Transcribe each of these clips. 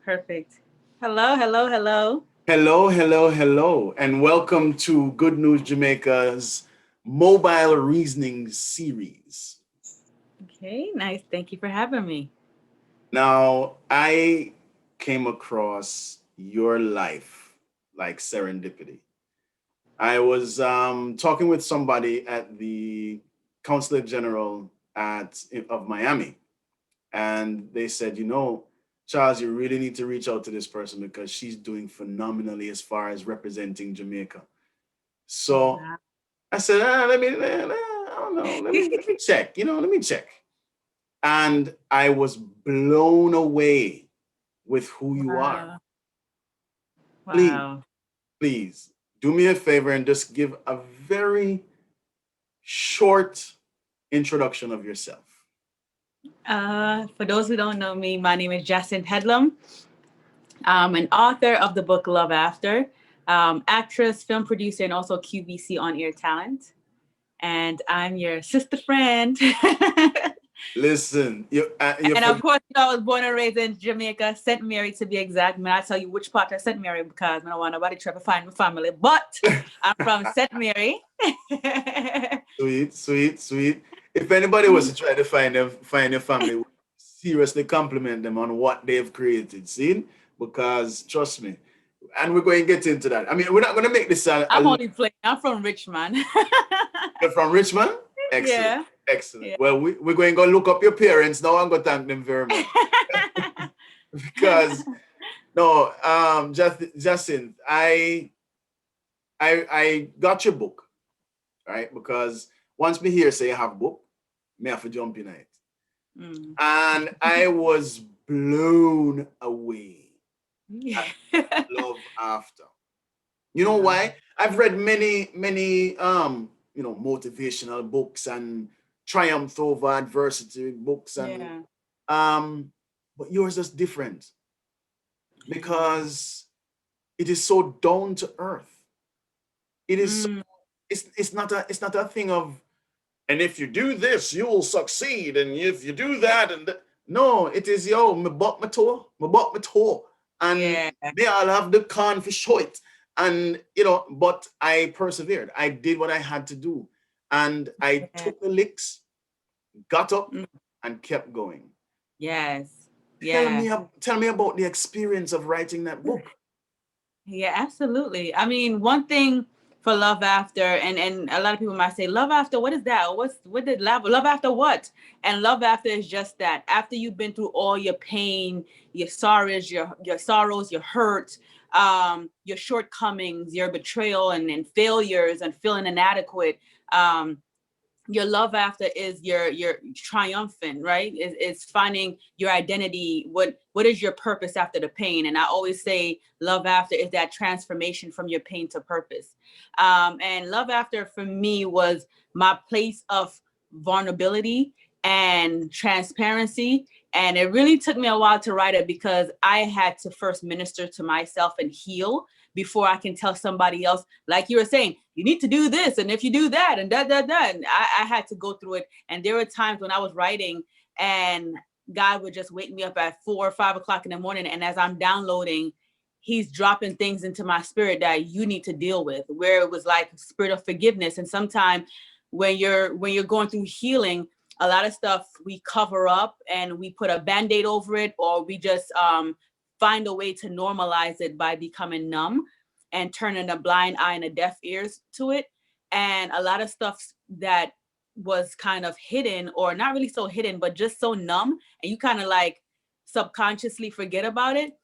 Perfect. Hello, hello, hello. Hello, hello, hello, and welcome to Good News Jamaica's Mobile Reasoning series. Okay, nice. Thank you for having me. Now, I came across your life like serendipity. I was talking with somebody at the Consulate General of Miami, and they said, Charles, you really need to reach out to this person because she's doing phenomenally as far as representing Jamaica. So Wow. I said, I don't know, let me check, let me check. And I was blown away with who you are. Wow. Please, Wow. please do me a favor and just give a very short introduction of yourself. For those who don't know me, my name is Jacinth Headlam. I'm an author of the book Love After, actress, film producer, and also QVC on air talent. And I'm your sister friend. Listen, you And of forget. course, I was born and raised in Jamaica, St. Mary to be exact. May I tell you which part of St. Mary because I don't want nobody try to find my family. But I'm from St. Mary. Sweet, sweet, sweet. If anybody was to try to find your family, seriously compliment them on what they've created. See, because trust me, and we're going to get into that. I mean, we're not going to make this I'm only playing. I'm from Richmond. you're from Richmond. Excellent, Yeah. excellent. Yeah. Well, we're going to go look up your parents now and go thank them very much because no, Jacinth, I got your book, right? Because once me hear say you have book, me have to jump in it. Mm. And I was blown away at Love After. You know Love why? it. I've read many motivational books and triumph over adversity books and Yeah. um but yours is different Yeah. because it is so down to earth. It is so, Mm. it's not a thing of, and if you do this, you will succeed. And if you do that, no, it is me buck my toe, and Yeah. they all have the con for short. And but I persevered. I did what I had to do, and I Yeah. took the licks, got up, Mm. and kept going. Yes. Tell Yeah. me, tell me about the experience of writing that book. Yeah, absolutely. I mean, one thing for Love After, and a lot of people might say, Love After, what is that? What did love after what? And Love After is just that. After you've been through all your pain, your sorrows, your hurt, your shortcomings, your betrayal and failures and feeling inadequate. Your love after is your triumphant, right? It's finding your identity. What is your purpose after the pain? And I always say love after is that transformation from your pain to purpose. And love after for me was my place of vulnerability and transparency. And it really took me a while to write it because I had to first minister to myself and heal before I can tell somebody else, like you were saying, you need to do this. And if you do that and that. And I had to go through it. And there were times when I was writing and God would just wake me up at 4 or 5 o'clock in the morning. And as I'm downloading, he's dropping things into my spirit that you need to deal with, where it was like spirit of forgiveness. And sometimes when you're going through healing, a lot of stuff we cover up and we put a band-aid over it, or we just find a way to normalize it by becoming numb and turning a blind eye and a deaf ears to it. And a lot of stuff that was kind of hidden, or not really so hidden, but just so numb, and you kind of like subconsciously forget about it,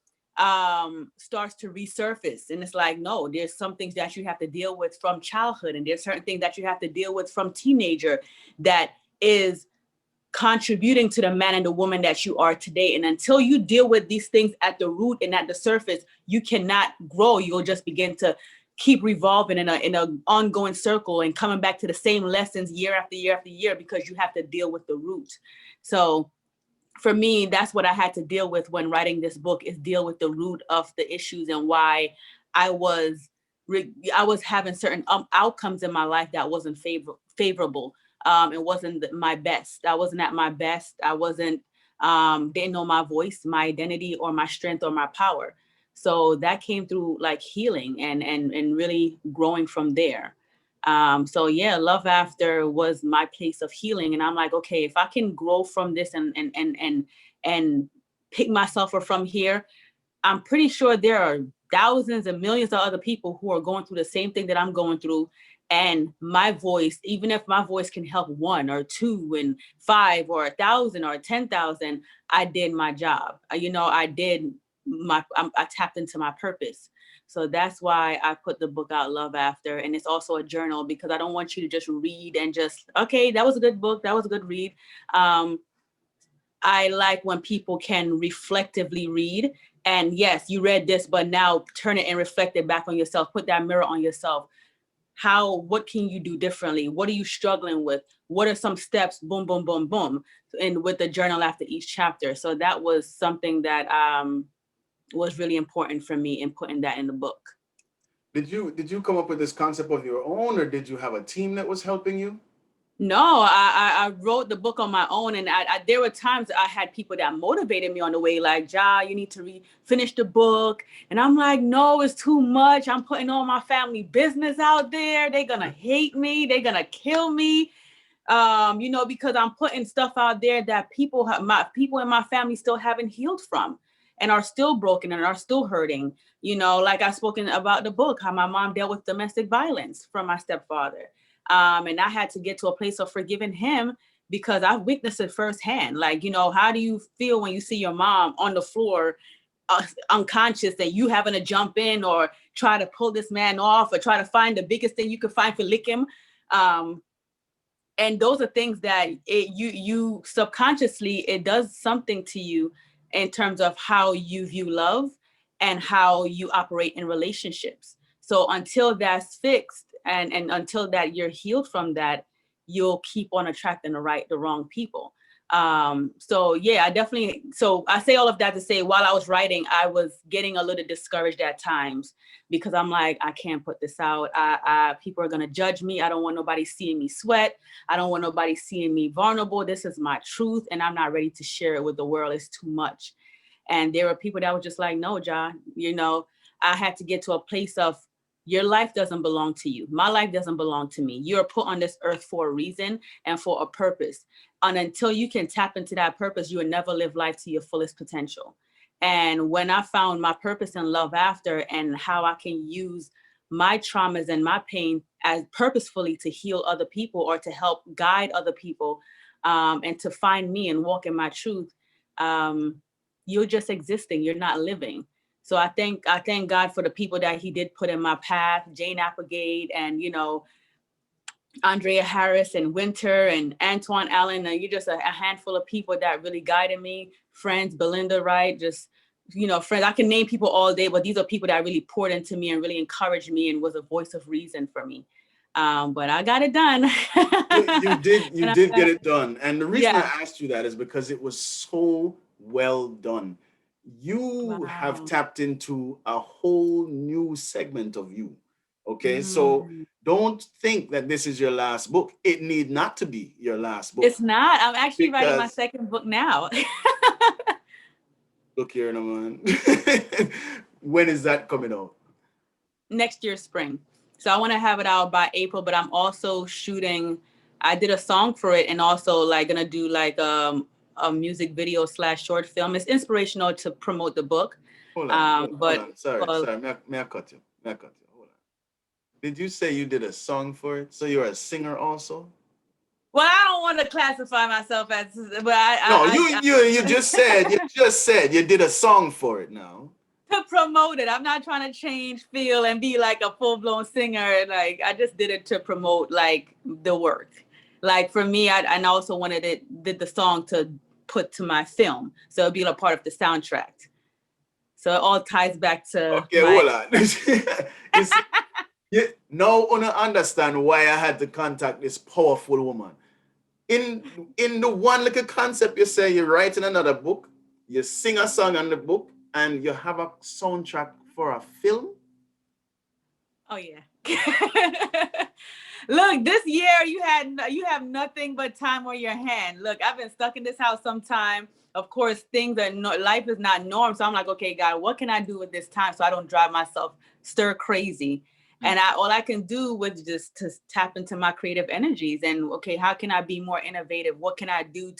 starts to resurface. And it's like, no, there's some things that you have to deal with from childhood, and there's certain things that you have to deal with from teenager that is contributing to the man and the woman that you are today. And until you deal with these things at the root and at the surface, you cannot grow. You'll just begin to keep revolving in a ongoing circle and coming back to the same lessons year after year after year, because you have to deal with the root. So for me, that's what I had to deal with when writing this book, is deal with the root of the issues and why I was I was having certain outcomes in my life that wasn't favorable. It wasn't my best. I wasn't at my best. I wasn't didn't know my voice, my identity, or my strength or my power. So that came through like healing and really growing from there. So yeah, Love After was my place of healing. And I'm like, okay, if I can grow from this and pick myself up from here, I'm pretty sure there are thousands and millions of other people who are going through the same thing that I'm going through. And my voice, even if my voice can help one or two and five or 1,000 or 10,000, I did my job. I did I tapped into my purpose. So that's why I put the book out, Love After. And it's also a journal because I don't want you to just read and just, okay, that was a good book. That was a good read. Um, I like when people can reflectively read. And yes, you read this, but now turn it and reflect it back on yourself. Put that mirror on yourself. What can you do differently? What are you struggling with? What are some steps? Boom, boom, boom, boom. And with the journal after each chapter. So that was something that was really important for me in putting that in the book. Did you come up with this concept of your own, or did you have a team that was helping you? No, I wrote the book on my own, and there were times I had people that motivated me on the way, like, Ja, you need to finish the book, and I'm like, no, it's too much. I'm putting all my family business out there. They're gonna hate me. They're gonna kill me. Because I'm putting stuff out there that my people in my family still haven't healed from, and are still broken and are still hurting. Like I've spoken about the book, how my mom dealt with domestic violence from my stepfather. And I had to get to a place of forgiving him because I've witnessed it firsthand. Like, how do you feel when you see your mom on the floor, unconscious, that you having to jump in or try to pull this man off or try to find the biggest thing you could find for lick him? And those are things that you subconsciously, it does something to you in terms of how you view love and how you operate in relationships. So until that's fixed and until that you're healed from that, you'll keep on attracting the wrong people. So yeah, so I say all of that to say, while I was writing, I was getting a little discouraged at times because I'm like, I can't put this out. People are going to judge me. I don't want nobody seeing me sweat. I don't want nobody seeing me vulnerable. This is my truth, and I'm not ready to share it with the world. It's too much. And there were people that were just like, no, John, I had to get to a place of, your life doesn't belong to you. My life doesn't belong to me. You're put on this earth for a reason and for a purpose. And until you can tap into that purpose, you will never live life to your fullest potential. And when I found my purpose in Love After and how I can use my traumas and my pain as purposefully to heal other people or to help guide other people, and to find me and walk in my truth, you're just existing. You're not living. So I thank God for the people that He did put in my path, Jane Applegate and Andrea Harris and Winter and Antoine Allen. And you're just a handful of people that really guided me. Friends, Belinda Wright, just friends. I can name people all day, but these are people that really poured into me and really encouraged me and was a voice of reason for me. But I got it done. You did get it done. And the reason Yeah. I asked you that is because it was so well done. You have Wow. tapped into a whole new segment of you. Okay. So Mm. don't think that this is your last book. It need not to be your last book It's not. I'm actually writing my because second book now. look here, no man. When is that coming out? Next year spring. So I want to have it out by April, but I'm also shooting. I did a song for it and also like gonna do like a music video / short film. It's inspirational to promote the book. Hold But on. Sorry, well, sorry. May I cut you? May I cut you? Hold on. Did you say you did a song for it? So you're a singer also? I don't want to classify myself as, but No, you just said you did a song for it now. to promote it. I'm not trying to change, feel, and be like a full blown singer. Like I just did it to promote like the work. Like for me, I also did the song to put to my film, so it'd be a part of the soundtrack. So it all ties back to Okay, my. hold on. You see, now I understand why I had to contact this powerful woman. In the one little concept you say you're writing another book, you sing a song on the book, and you have a soundtrack for a film. Oh yeah. Look, this year you have nothing but time on your hand. Look, I've been stuck in this house some time. of course, things are no, life is not norm. So I'm like, okay, God, what can I do with this time so I don't drive myself stir crazy? And all I can do was just to tap into my creative energies and okay, how can I be more innovative? What can I do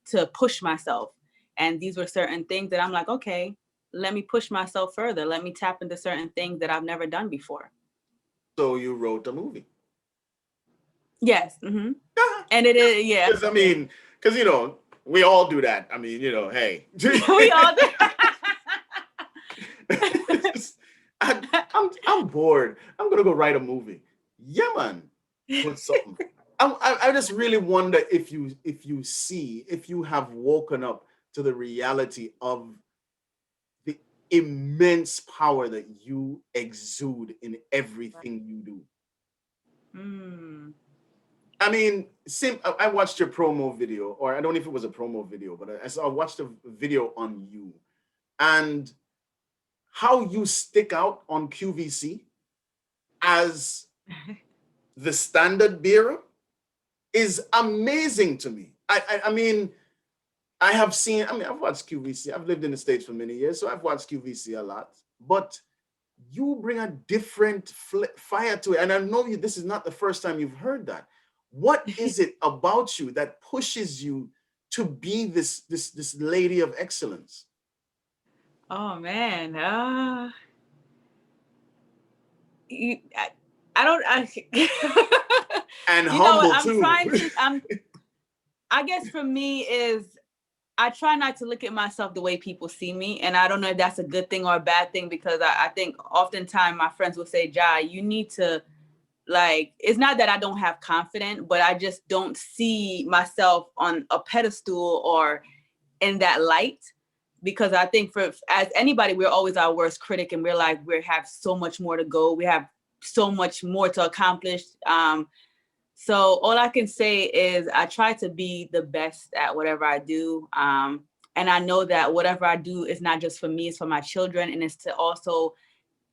to push myself? And these were certain things that I'm like, okay, let me push myself further. Let me tap into certain things that I've never done before. So you wrote a movie. Yes. And it is, yeah. Because I mean, because we all do that. I mean, hey. We all do. I'm bored. I'm gonna go write a movie. Yeah, man. Put something. I just really wonder if you have woken up to the reality of the immense power that you exude in everything you do. Mm. I mean, I watched your promo video, or I don't know if it was a promo video, but I watched a video on you and how you stick out on QVC as the standard bearer is amazing to me. I mean, I've watched QVC. I've lived in the States for many years, so I've watched QVC a lot. But you bring a different fire to it. And I know this is not the first time you've heard that. What is it about you that pushes you to be this lady of excellence? Oh man. I don't And you know what humble I'm too. trying to I guess for me is I try not to look at myself the way people see me. And I don't know if that's a good thing or a bad thing because I think oftentimes my friends will say, Jai, you need to like, it's not that I don't have confidence, but I just don't see myself on a pedestal or in that light. Because I think for as anybody, we're always our worst critic and we're like, we have so much more to go. We have so much more to accomplish. So all I can say is I try to be the best at whatever I do. And I know that whatever I do is not just for me, it's for my children. And it's to also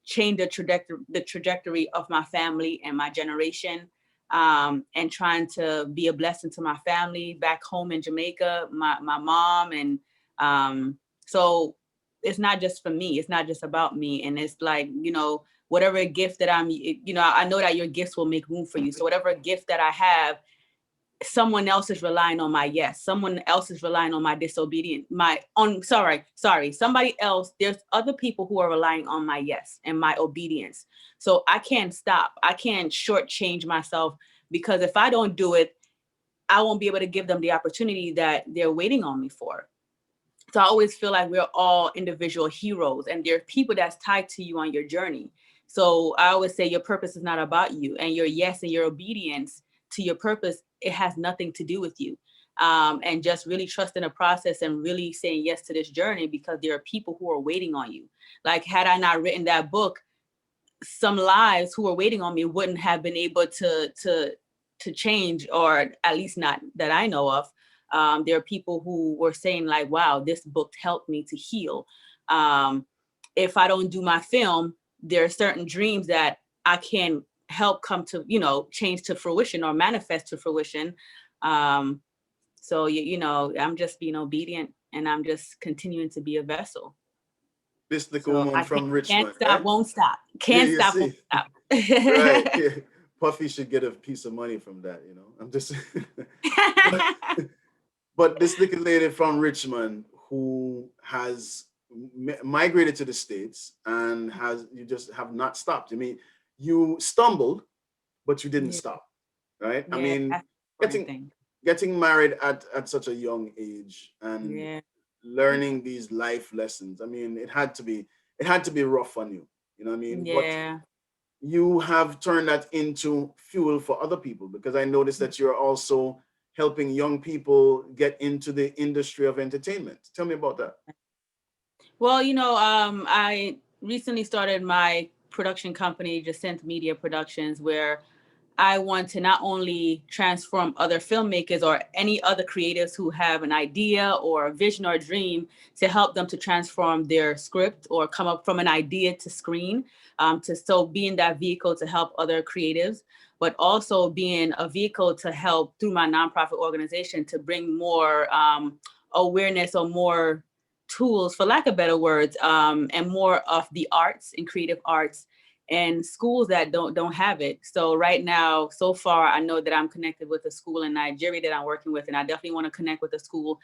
change the trajectory of my family and my generation. And trying to be a blessing to my family back home in Jamaica, my mom. And so it's not just for me. It's not just about me. And it's like, whatever gift that I know that your gifts will make room for you. So whatever gift that I have, someone else is relying on my yes. Someone else is relying on my disobedience. Somebody else, there's other people who are relying on my yes and my obedience. So I can't stop. I can't shortchange myself because if I don't do it, I won't be able to give them the opportunity that they're waiting on me for. So I always feel like we're all individual heroes and there are people that's tied to you on your journey. So I always say your purpose is not about you and your yes and your obedience to your purpose, it has nothing to do with you. And just really trusting the process and really saying yes to this journey because there are people who are waiting on you. Like had I not written that book, some lives who were waiting on me wouldn't have been able to change, or at least not that I know of. There are people who were saying like, wow, this book helped me to heal. If I don't do my film, there are certain dreams that I can help come to, change to fruition or manifest to fruition. So, I'm just being obedient and I'm just continuing to be a vessel. This the So woman I from can't Richmond, stop, right? won't stop. Yeah, Can't you stop, won't see. stop. Right. Yeah. Puffy should get a piece of money from that, I'm just but but this little lady from Richmond who has migrated to the States and you just have not stopped. I mean, you stumbled, but you didn't Yeah, stop, right? I yeah, mean, that's the important getting thing. getting married at such a young age and Yeah, learning these life lessons. I mean, it had to be rough on you, what I mean? But yeah. you have turned that into fuel for other people because I noticed that you're also helping young people get into the industry of entertainment. Tell me about that. Well, I recently started my production company, Jacinth Media Productions, where I want to not only transform other filmmakers or any other creatives who have an idea or a vision or a dream to help them to transform their script or come up from an idea to screen, to so being that vehicle to help other creatives, but also being a vehicle to help through my nonprofit organization to bring more awareness or more tools, for lack of better words, and more of the arts and creative arts and schools that don't have it. So right now, so far, I know that I'm connected with a school in Nigeria that I'm working with, and I definitely want to connect with a school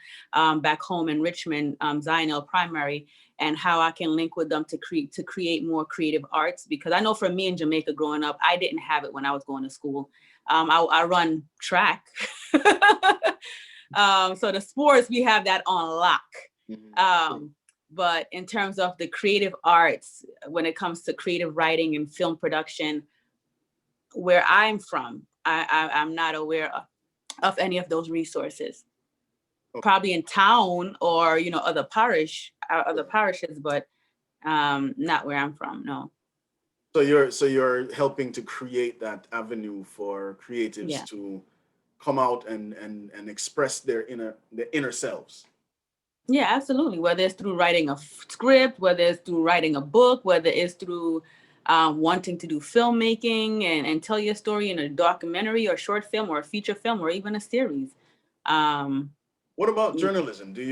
back home in Richmond, Zionel Primary, and how I can link with them to create more creative arts. Because I know for me in Jamaica growing up, I didn't have it when I was going to school. I run track. So the sports, we have that on lock. Mhm. Um, but in terms of the creative arts, when it comes to creative writing and film production, where I'm from, I'm not aware of any of those resources. Okay. Probably in town or other parishes, but not where I'm from. No. So you're helping to create that avenue for creatives Yeah. to come out and express their inner selves. Yeah, absolutely. Whether it's through writing a script, whether it's through writing a book, whether it's through wanting to do filmmaking and tell your story in a documentary or short film or a feature film or even a series. Um, What about y- journalism? Do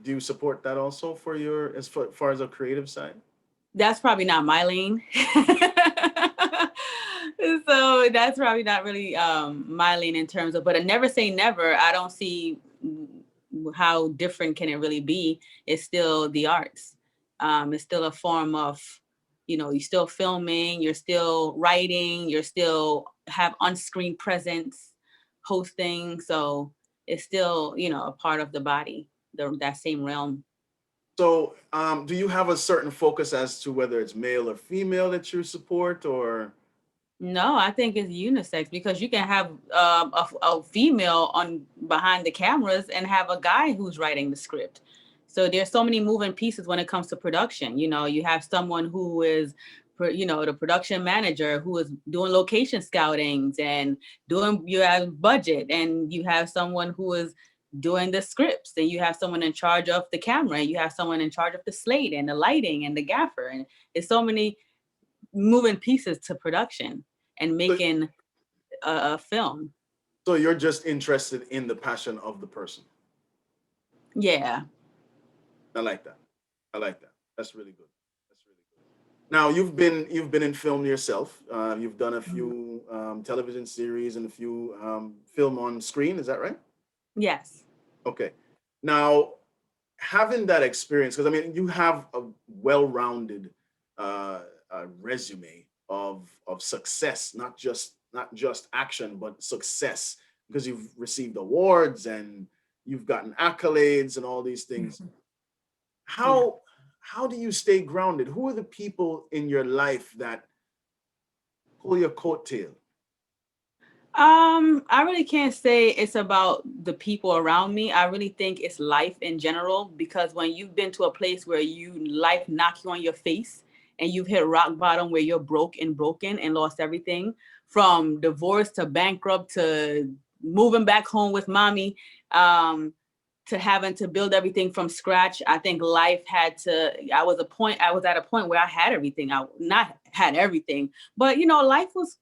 you support that also for your as far as a creative side? that's probably not my lane. So that's probably not really my lane in terms of, but I never say never. I don't see how different can it really be. It's still the arts. It's still a form of, you're still filming, you're still writing, you're still have on-screen presence, hosting. So it's still, a part of the body, that same realm. So, do you have a certain focus as to whether it's male or female that you support, or No, I think it's unisex because you can have a female on behind the cameras and have a guy who's writing the script. So there's so many moving pieces when it comes to production. You have someone who is, the production manager who is doing location scoutings and you have budget, and you have someone who is doing the scripts, and you have someone in charge of the camera, and you have someone in charge of the slate and the lighting and the gaffer. And it's so many moving pieces to production and so, making a film. so you're just interested in the passion of the person? Yeah. I like that. I like that. That's really good. That's really good. Now you've been in film yourself. You've done a Mhm. few television series and a few film on screen. Is that right? Yes. Okay. Now, having that experience, because I mean, you have a well-rounded resume of success, not just action, but success, because you've received awards and you've gotten accolades and all these things. Yeah. How do you stay grounded? Who are the people in your life that pull your coattail? I really can't say it's about the people around me. I really think it's life in general, because when you've been to a place where life knock you on your face and you've hit rock bottom where you're broke and broken and lost everything, from divorce to bankrupt to moving back home with mommy, um, to having to build everything from scratch. I think life had to, I was at a point where I had everything. I not had everything, but life was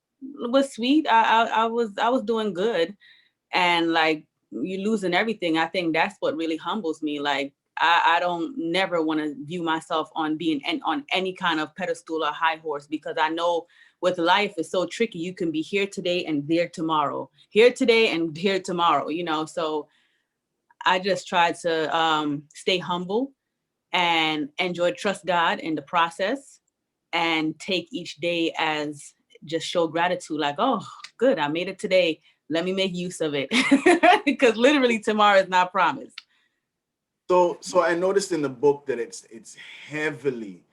sweet. I was doing good, and like, you losing everything. I think that's what really humbles me. Like, I don't never want to view myself on being on any kind of pedestal or high horse, because I know with life it's so tricky. You can be here today and there tomorrow, here today and here tomorrow. So I just try to stay humble and trust God in the process, and take each day as just show gratitude. Like, oh, good, I made it today. Let me make use of it. Because literally tomorrow is not promised. So I noticed in the book that it's heavily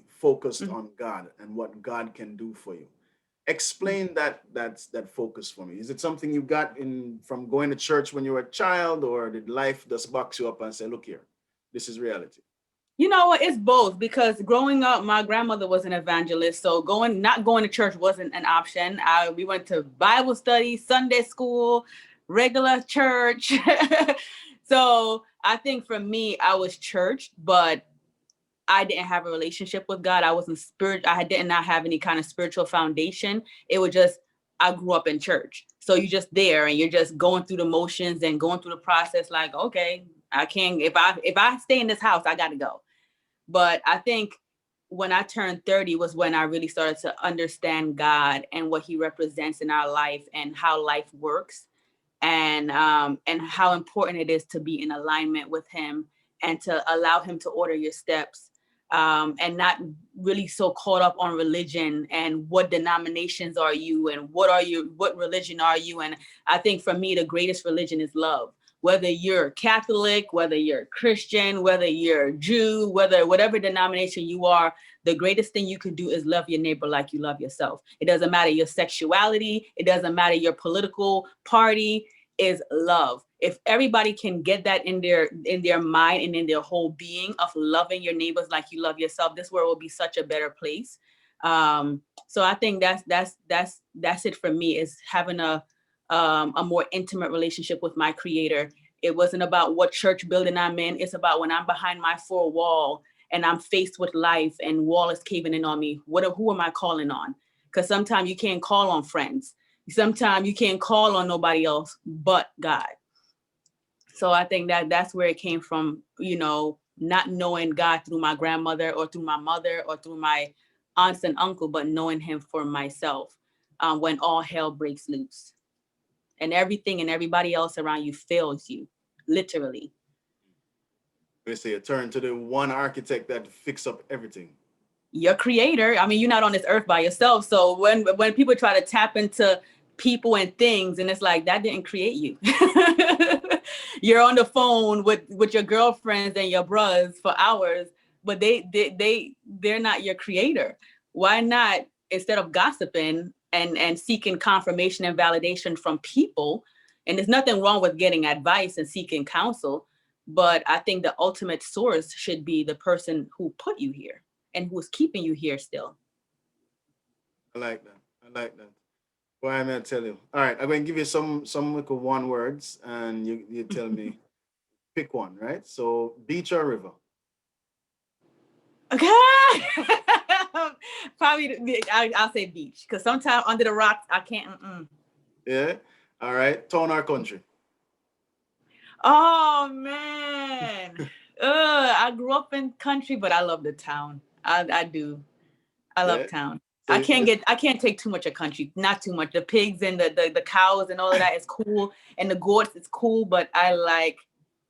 focused Mhm. on God and what God can do for you. Mhm. Explain that focus for me. Is it something you got in from going to church when you were a child, or did life just box you up and say, "Look here, this is reality"? You know what? It's both, because growing up, my grandmother was an evangelist, so not going to church wasn't an option. We went to Bible study, Sunday school, regular church. So I think for me, I was churched, but I didn't have a relationship with God. I wasn't spirit. I did not have any kind of spiritual foundation. It was just I grew up in church. So you're just there and you're just going through the motions and going through the process like, okay, I can't, if I stay in this house, I got to go. But I think when I turned 30 was when I really started to understand God and what he represents in our life and how life works, and how important it is to be in alignment with him and to allow him to order your steps, and not really so caught up on religion and what denominations are you and what religion are you. And I think for me the greatest religion is love. Whether you're Catholic, whether you're Christian, whether you're Jew, whatever denomination you are, the greatest thing you could do is love your neighbor like you love yourself. It doesn't matter your sexuality. It doesn't matter your political party. Is love. If everybody can get that in their mind and in their whole being of loving your neighbors like you love yourself, this world will be such a better place. So I think that's it for me, is having a more intimate relationship with my creator. It wasn't about what church building I'm in. It's about when I'm behind my four wall and I'm faced with life and wall is caving in on me. Who am I calling on? Because sometimes you can't call on friends. Sometimes you can't call on nobody else but God. So I think that's where it came from, not knowing God through my grandmother or through my mother or through my aunts and uncle, but knowing him for myself, when all hell breaks loose and everything and everybody else around you fails you, literally. They say you turn to the one architect that fix up everything. Your creator. I mean, you're not on this earth by yourself. So when people try to tap into people and things, and it's like that didn't create you. You're on the phone with your girlfriends and your bros for hours, but they're not your creator. Why not, instead of gossiping and seeking confirmation and validation from people? And there's nothing wrong with getting advice and seeking counsel, but I think the ultimate source should be the person who put you here and who's keeping you here still. I like that. I like that. Well, I'm gonna tell you. All right, I'm gonna give you some little one words, and you tell me pick one. Right? So beach or river? Okay. Probably I'll say beach, because sometimes under the rocks I can't. Mm-mm. Yeah. All right. Town or country? Oh man, I grew up in country, but I love the town. I do. I love Yeah. town. So I can't take too much of country. Not too much. The pigs and the cows and all of that is cool, and the goats is cool. But I like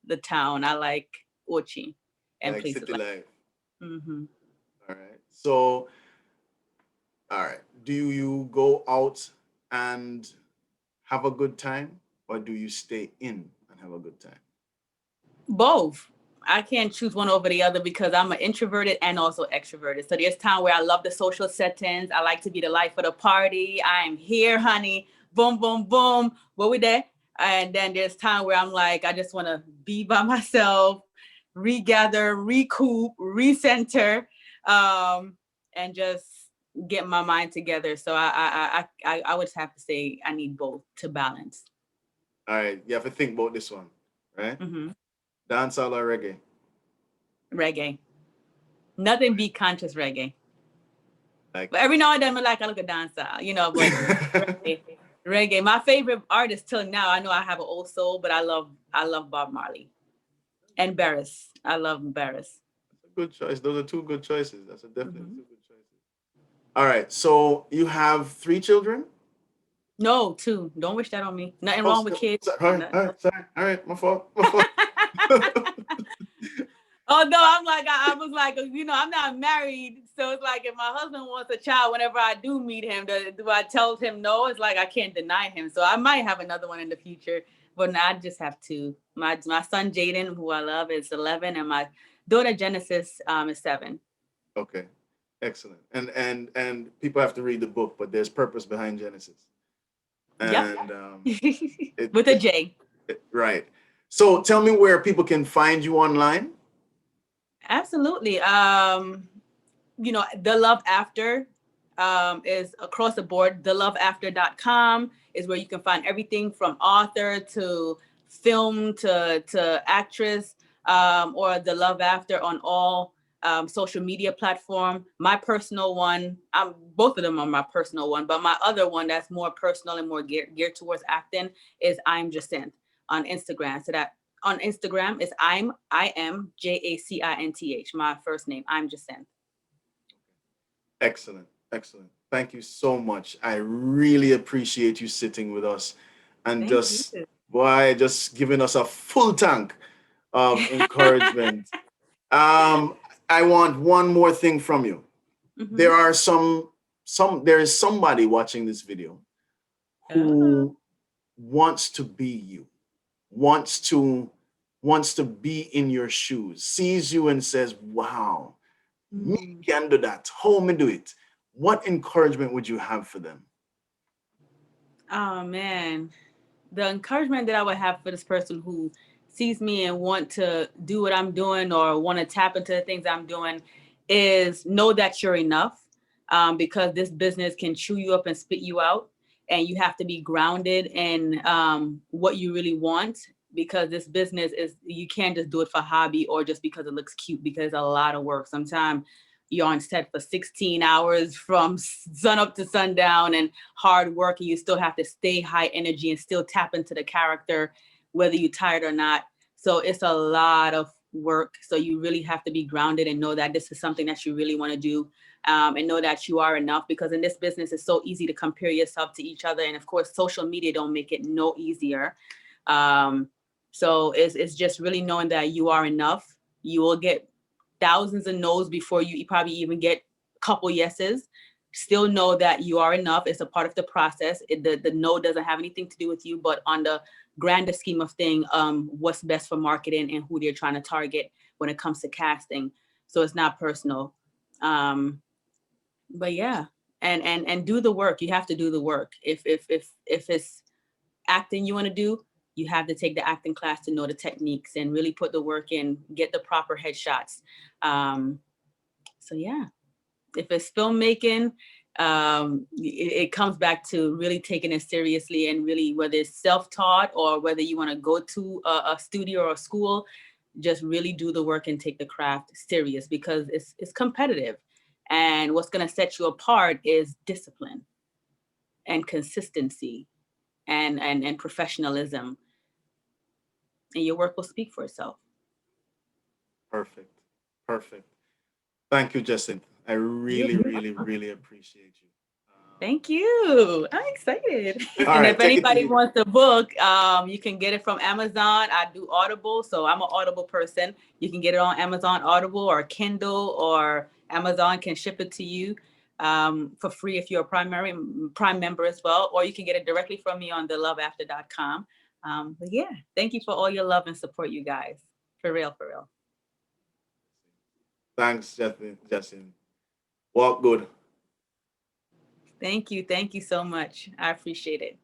the town. I like Ochi and like places city like. life. Mm-hmm. All right. So all right. Do you go out and have a good time, or do you stay in and have a good time? Both. I can't choose one over the other because I'm an introverted and also extroverted. So there's time where I love the social settings. I like to be the life of the party. I'm here, honey. Boom, boom, boom. What we there? And then there's time where I'm like, I just want to be by myself, regather, recoup, recenter, and just get my mind together. So I would have to say I need both to balance. All right. You have to think about this one, right? Mm-hmm. Dancehall or reggae? Reggae. Nothing beat conscious reggae. Like But every now and then, I look at dancer, but reggae, reggae. My favorite artist till now, I know I have an old soul, but I love Bob Marley and Barris. I love Barris. That's a good choice. Those are two good choices. That's a definitely Mm-hmm. two good choices. All right. So you have three children? No, two. Don't wish that on me. Nothing Oh, wrong with kids. all right. All right. Sorry. All right. My fault. My fault. Although I'm like, I was like, I'm not married. So it's like if my husband wants a child, whenever I do meet him, do I tell him no? It's like I can't deny him. So I might have another one in the future, but now I just have two. My son Jaden, who I love, is 11, and my daughter Genesis is 7. Okay. Excellent. And people have to read the book, but there's purpose behind Genesis. Yep. And it, With a it, J. right. So tell me where people can find you online. Absolutely. The Love After is across the board. TheLoveAfter.com is where you can find everything from author to film to actress, or The Love After on all social media platform. My personal one, both of them are my personal one, but my other one that's more personal and more geared towards acting is I'm Jacinth on Instagram. So that on Instagram is I am Jacinth. My first name, I'm Jacinth. Excellent. Excellent. Thank you so much. I really appreciate you sitting with us and Thank you. just, boy, just giving us a full tank of encouragement. Um, I want one more thing from you. Mm-hmm. There are there is somebody watching this video Oh. who wants to be you, wants to wants to be in your shoes, sees you and says, "Wow, me Mm. can do that. How me do it?" What encouragement would you have for them? Oh man. The encouragement that I would have for this person who sees me and want to do what I'm doing or want to tap into the things I'm doing is know that you're enough, because this business can chew you up and spit you out. And you have to be grounded in what you really want, because this business is, you can't just do it for hobby or just because it looks cute, because it's a lot of work. Sometimes you're on set for 16 hours from sun up to sundown and hard work, and you still have to stay high energy and still tap into the character whether you're tired or not. So it's a lot of work. So you really have to be grounded and know that this is something that you really want to do, and know that you are enough, because in this business it's so easy to compare yourself to each other, and of course social media don't make it no easier. um, so it's just really knowing that you are enough. You will get thousands of no's before you probably even get a couple yeses. Still know that you are enough. It's a part of the process. The no doesn't have anything to do with you, but on the grander scheme of thing, what's best for marketing and who they're trying to target when it comes to casting. So it's not personal. Um, but yeah, and do the work. You have to do the work. If it's acting you want to do, you have to take the acting class to know the techniques and really put the work in, get the proper headshots. So yeah, if it's filmmaking, it comes back to really taking it seriously, and really, whether it's self-taught or whether you want to go to a studio or a school, just really do the work and take the craft serious, because it's competitive. And what's going to set you apart is discipline and consistency and professionalism, and your work will speak for itself. Perfect. Perfect. Thank you, Justin. I You. really, really, really appreciate you. Thank you. I'm excited. All And right, if take it anybody easy. wants to book, you can get it from Amazon. I do Audible, so I'm an Audible person. You can get it on Amazon Audible or Kindle, or Amazon can ship it to you for free if you're a Prime member as well, or you can get it directly from me on theloveafter.com. But yeah, thank you for all your love and support, you guys. For real, for real. Thanks, Justin. Justin. Walk good. Thank you. Thank you so much. I appreciate it.